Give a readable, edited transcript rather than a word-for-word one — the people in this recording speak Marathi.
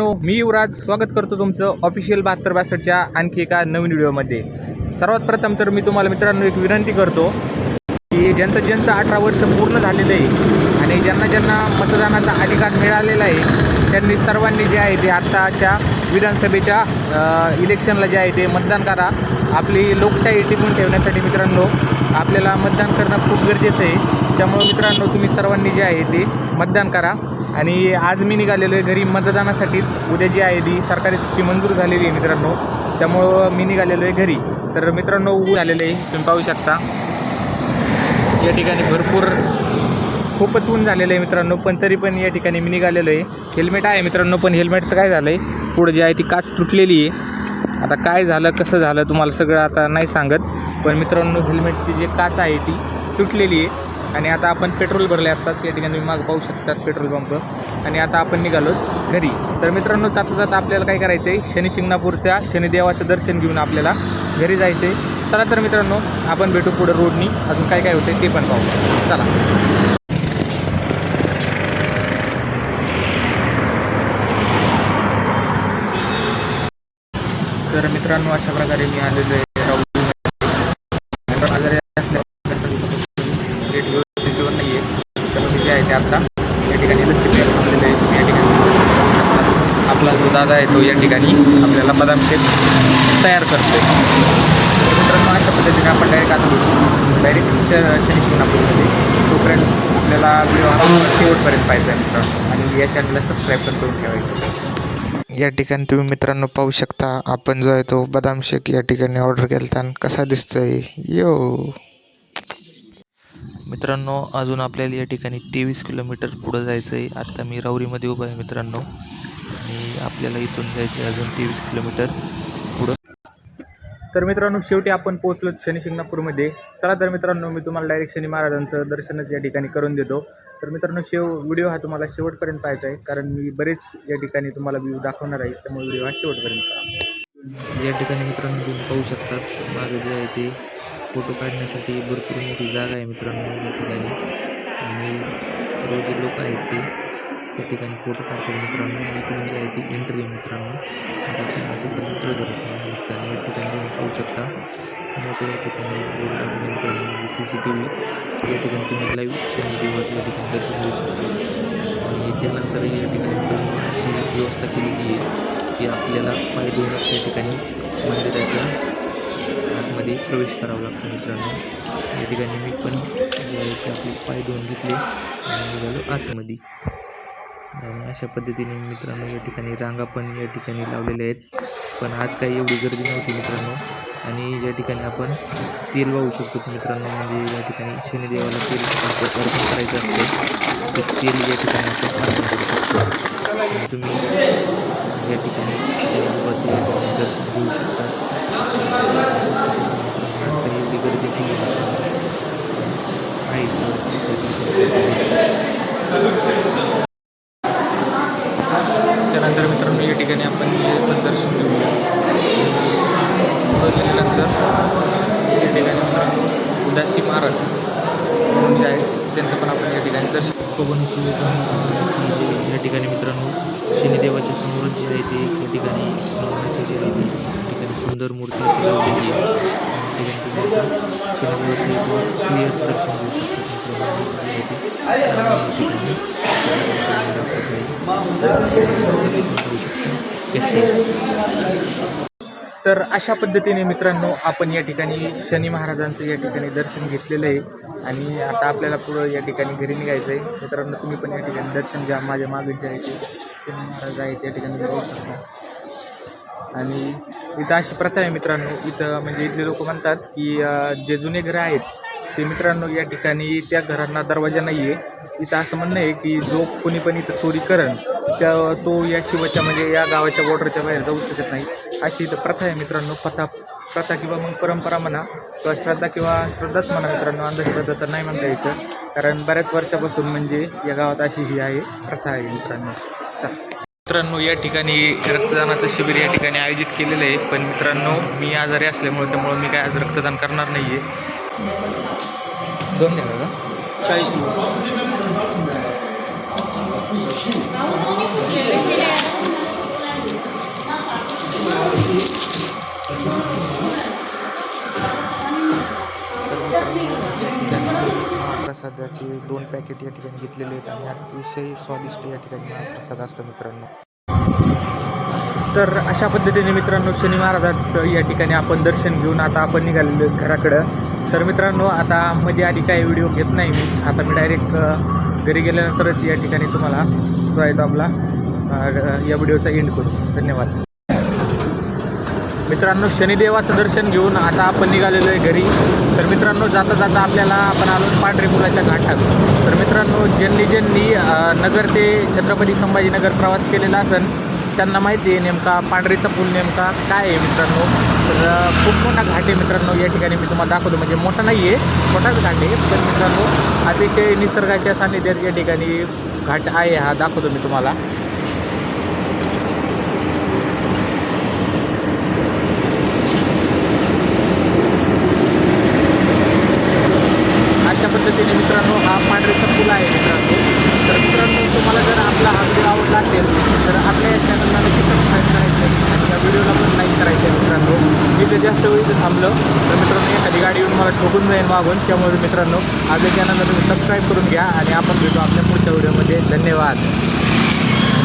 मित्रांनो, मी युवराज स्वागत करतो तुमचं ऑफिशियल 7262च्या आणखी एका नवीन व्हिडिओमध्ये। सर्वात प्रथम तर मी तुम्हाला मित्रांनो एक विनंती करतो की ज्यांचं 18 वर्ष पूर्ण झालेलं आहे आणि ज्यांना मतदानाचा अधिकार मिळालेला आहे त्यांनी सर्वांनी जे आहे ते आत्ताच्या विधानसभेच्या इलेक्शनला जे आहे ते मतदान करा। आपली लोकशाही टिकवून ठेवण्यासाठी मित्रांनो आपल्याला मतदान करणं खूप गरजेचं आहे। त्यामुळे मित्रांनो तुम्ही सर्वांनी जे आहे ते मतदान करा। आणि आज मी निघालेलो आहे घरी मतदानासाठीच। उद्या जी आहे ती सरकारी सुट्टी मंजूर झालेली आहे मित्रांनो, त्यामुळं मी निघालेलो आहे घरी। तर मित्रांनो ऊन झालेलं आहे, तुम्ही पाहू शकता या ठिकाणी भरपूर खूपच ऊन झालेलं आहे मित्रांनो, पण तरी पण या ठिकाणी मी निघालेलो आहे। हेल्मेट आहे मित्रांनो, पण हेल्मेटचं काय झालं आहे पुढं जी आहे ती काच तुटलेली आहे। आता काय झालं कसं झालं तुम्हाला सगळं आता नाही सांगत, पण मित्रांनो हेल्मेटची जी काच आहे ती तुटलेली आहे। आणि आता आपण पेट्रोल भरले आत्ताच, या ठिकाणी तुम्ही मागं पाहू शकतात पेट्रोल पंप। आणि आता आपण निघालो घरी। तर मित्रांनो जाता आपल्याला काय करायचं आहे, शनी शिंगणापूरच्या शनिदेवाचं दर्शन घेऊन आपल्याला घरी जायचं आहे। चला तर मित्रांनो आपण भेटू पुढं रोडनी, अजून काय काय होते ते पण पाहू, चला। तर मित्रांनो अशा प्रकारे मी आलेलो आहे नाही आहे, तर मी जे आहे ते आत्ता या ठिकाणी लस्सी प्यायला थांबलेलं आहे। या ठिकाणी आपला जो दादा आहे तो या ठिकाणी आपल्याला बदाम शेक तयार करतो आहे। तर मित्रांनो अशा पद्धतीने आपण डायरेक्ट शनी शिंगणापूरमध्ये, तोपर्यंत आपल्याला व्हिडिओ शेवटपर्यंत पाहायचा आहे मित्रांनो, आणि या चॅनलला सबस्क्राईब पण करून ठेवायचं। या ठिकाणी तुम्ही मित्रांनो पाहू शकता आपण जो आहे तो बदाम शेक या ठिकाणी ऑर्डर केला आणि कसा दिसतोय यो मित्रांनो। अजून आपल्याला या ठिकाणी 23 किलोमीटर पुढं जायचं आहे। आत्ता मी राऊरीमध्ये उभा आहे मित्रांनो, आणि आपल्याला इथून जायचं आहे अजून 23 किलोमीटर पुढं। तर मित्रांनो शेवटी आपण पोहोचलो शनी शिंगणापूरमध्ये। चला तर मित्रांनो मी तुम्हाला डायरेक्ट शनी महाराजांचं दर्शनच या ठिकाणी करून देतो। तर मित्रांनो व्हिडिओ हा तुम्हाला शेवटपर्यंत पाहायचा आहे, कारण मी बरेच या ठिकाणी तुम्हाला व्ह्यू दाखवणार आहे, त्यामुळे व्हिडिओ हा शेवटपर्यंत पहा। या ठिकाणी मित्रांनो तुम्ही पाहू शकतात माझं जे आहे ते फोटो काढण्यासाठी भरपूर मोठी जागा आहे मित्रांनो या ठिकाणी, आणि सर्व जे लोक आहेत ते त्या ठिकाणी फोटो काढतात मित्रांनो। इकडून जे आहे ती एंट्री आहे मित्रांनो, म्हणजे आपण असं तर एंट्री करत नाही। आणि या ठिकाणी तुम्ही पाहू शकता मोठे या ठिकाणी बोर्ड लागले मित्रांनो, म्हणजे CCTV। या ठिकाणी तुम्ही लाईव्ह शनिदेवाचं या ठिकाणी दर्शन घेऊ शकता। आणि त्यानंतर या ठिकाणी मित्रांनो अशी व्यवस्था केलेली आहे की आपल्याला पाय धुवूनच या ठिकाणी मंदिराच्या आतमध्ये प्रवेश करावा लागतो मित्रांनो। या ठिकाणी मी पण जे आहे ते आपले पाय धुवून घेतले आणि निघालो आतमध्ये। आणि अशा पद्धतीने मित्रांनो या ठिकाणी रांगा पण या ठिकाणी लावलेल्या आहेत, पण आज काही एवढी गर्दी नव्हती मित्रांनो। आणि या ठिकाणी आपण तेल वाहू शकतो मित्रांनो, म्हणजे या ठिकाणी शनिदेवाला तेल अर्पण करायचं असतं, ते तेल या ठिकाणी आपण अर्पण करू शकतो। आणि तुम्ही या ठिकाणी शनिदेवाचं या ठिकाणी दर्शन घेऊ शकता। मित्रांनो आज काही एवढी गर्दी नाही आहे मित्रांनो, आहे त्यानंतर मित्रांनो या ठिकाणी आपण दर्शन घेऊया। पुढं गेल्यानंतर या ठिकाणी मित्रांनो उदासी महाराज जे आहे त्यांचं पण आपण या ठिकाणी दर्शन या ठिकाणी मित्रांनो शनिदेवाच्या समोरच जे आहे ते या ठिकाणी जे आहे ते ठिकाणी सुंदर मूर्ती लावलेली आहे। क्लिअर दर्शन घेऊ शकतो। तर अशा पद्धतीने मित्रांनो आपण या ठिकाणी शनी महाराजांचं या ठिकाणी दर्शन घेतलेलं आहे, आणि आता आपल्याला पुढं या ठिकाणी घरी निघायचं आहे मित्रांनो। तुम्ही पण या ठिकाणी दर्शन घ्या, माझ्या मागे जे आहे ते शनी महाराज आहेत या ठिकाणी जाऊ शकता। आणि इथं अशी प्रथा आहे मित्रांनो, इथं म्हणजे इथले लोक म्हणतात की जे जुने घरं आहेत ते मित्रांनो या ठिकाणी त्या घरांना दरवाजा नाही आहे। इथं असं म्हणणं आहे की जो कोणी पण इथं चोरी करण तो या शिवाच्या म्हणजे या गावाच्या बॉर्डरच्या बाहेर जाऊ शकत नाही, अशी इथं प्रथा आहे मित्रांनो। प्रथा किंवा मग परंपरा म्हणा, किंवा श्रद्धाच म्हणा मित्रांनो, अंधश्रद्धा तर नाही म्हणता यायचं, कारण बऱ्याच वर्षापासून म्हणजे या गावात अशी ही आहे प्रथा आहे मित्रांनो। मित्रांनो या ठिकाणी रक्तदानाचं शिबिर या ठिकाणी आयोजित केलेलं आहे, पण मित्रांनो मी आजारी असल्यामुळे त्यामुळे मी काय आज रक्तदान करणार नाही आहे। 2 द्या का 40 Thank you. महाराजाचे 2 पॅकेट या ठिकाणी घेतलेले आहेत आणि अतिशय स्वादिष्ट या ठिकाणी महाप्रसाद असतो मित्रांनो. तर अशा पद्धतीने मित्रांनो शनी महाराजांचं या ठिकाणी आपण दर्शन घेऊन आता आपण निघालेलो घराकडं. तर मित्रांनो आता मध्ये आधी काही व्हिडिओ घेत नाही मी, आता मी डायरेक्ट घरी गेल्यानंतरच या ठिकाणी तुम्हाला जो आहे तो आपला या व्हिडिओचा एंड करू. धन्यवाद मित्रांनो. शनिदेवाचं दर्शन घेऊन आता आपण निघालेलो आहे घरी. तर मित्रांनो जाता जाता आपल्याला आपण आलो पांढरे पुलाच्या घाटात. तर मित्रांनो ज्यांनी नगर ते छत्रपती संभाजीनगर प्रवास केलेला असेल त्यांना माहिती आहे नेमका पांढरीचा पूल नेमका काय आहे मित्रांनो. तर खूप मोठा घाट आहे मित्रांनो. या ठिकाणी मी तुम्हाला दाखवतो, म्हणजे मोठा नाही आहे, छोटाच घाट आहे, पण मित्रांनो अतिशय निसर्गाच्या सान्निध्यात या ठिकाणी घाट आहे हा. दाखवतो मी तुम्हाला. अशा पद्धतीने मित्रांनो हा पांढरेचा पूल आहे मित्रांनो. तर मित्रांनो तुम्हाला जर आपला हा व्हिडिओ आवडला असेल तर आपल्या या चॅनलला नक्की सबस्क्राईब करायचं आणि या व्हिडिओला पण लाईक करायचं आहे मित्रांनो. मी जर जास्त वेळ इथं थांबलं तर मित्रांनो एखादी गाडी येऊन मला ठोकून जाईल मागून. त्यामुळे मित्रांनो आपल्या चॅनलला तुम्ही सबस्क्राईब करून घ्या आणि आपण भेटू आपल्या पुढच्या व्हिडिओमध्ये. धन्यवाद.